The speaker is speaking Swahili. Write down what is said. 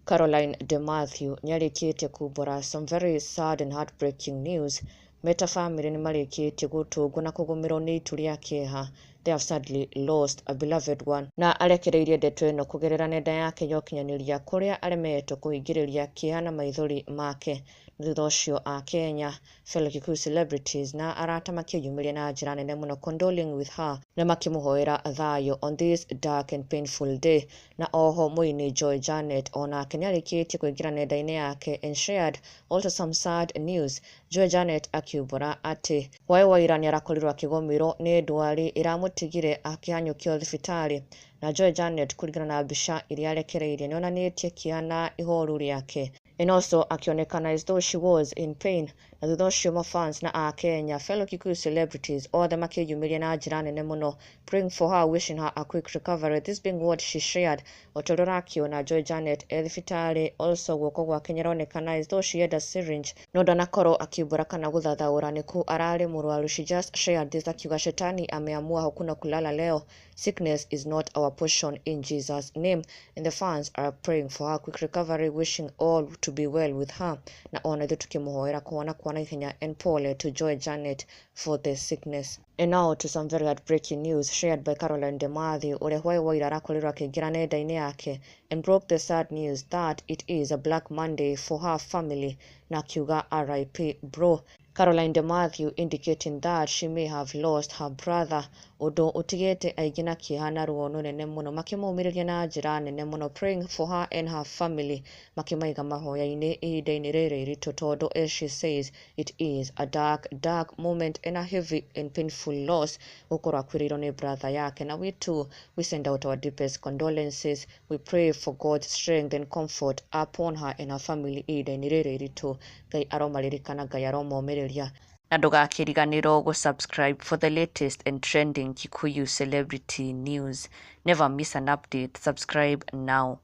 Caroline Demathew nĩarĩkĩtie kumbũra some very sad and heartbreaking news. Meta family nĩmarĩkĩtie gũtũngwo na kũgũmĩrwo nĩ itu rĩa Kîeha. They have sadly lost a beloved one. Na arekereirie ndeto ĩno kũgerera nenda yake ya ũkinyanĩria kũrĩa aremetwo kũhingĩrĩria Kîeha na maithori make. Thutha ũcio a Kenya, fellow Kikuyu celebrities na arata makĩyumĩria na njĩra nene mũno condoling with her na makĩmũhoera thayũ on this dark and painful day. Na oho mũini Joy Janet onake nĩarĩkĩtie kũingĩra nenda-inĩ yake and shared also some sad news. Joy Janet akiumbũra atĩ Waĩwaĩra nĩarakorirwo akĩgũmĩrwo nĩ ndwari ĩramũtigire akĩhanyũkio thibitarĩ. Na Joy Janet kũringana na mbica iria arekereirie nĩonanĩtie Kîeha na ihoru rĩake. And also akionekana as though she was in pain. Na thutha ũcio mafans na a Kenya, fellow Kikuyu celebrities othe makĩyumĩria na njĩra nene mũno praying for her, wishing her a quick recovery. This being what she shared. Otorora akiona Joy Janet thibitarĩ, also guoko gwake nĩaronekana as though she had a syringe. No ndanakorwo akiumbũra kana gũthathaũra nĩkũ ararĩ mũrwaru. She just shared this akiuga shetani ameamua hakuna kulala leo. Sickness is not our portion in Jesus' name. And the fans are praying for her quick recovery, wishing all to be well with her. Na ona ithuĩ tukĩmũhoera kuona ihenya and pole to Joy Janet for the sickness. And now to some very heartbreaking news shared by Carolyn Demathew ũrĩa Waĩwaĩra arakorirwo akĩingĩra nenda-inĩ yake and broke the sad news that it is a Black Monday for her family. Na akiuga RIP bro. Caroline Demathew indicating that she may have lost her brother. Ũndũ ũtigĩte aingĩ na Kîeha na ruo nene mũno makĩmũmĩrĩria na njĩra nene mũno praying for her and her family, makĩmaiga mahoya-inĩ ihinda-inĩ rĩrĩ iritũ tondũ as she says it is a dark moment and a heavy and painful loss gũkorwo akuĩrĩirwo nĩ brother yake. Na we too, we send out our deepest condolences. We pray for God's strength and comfort upon her and her family ihinda-inĩ rĩrĩ iritũ. Ngai aromaririkana, Ngai aromomĩrĩria. Na ndũgakĩriganĩrwo gũ-subscribe for the latest and trending Kikuyu celebrity news. Never miss an update. Subscribe now.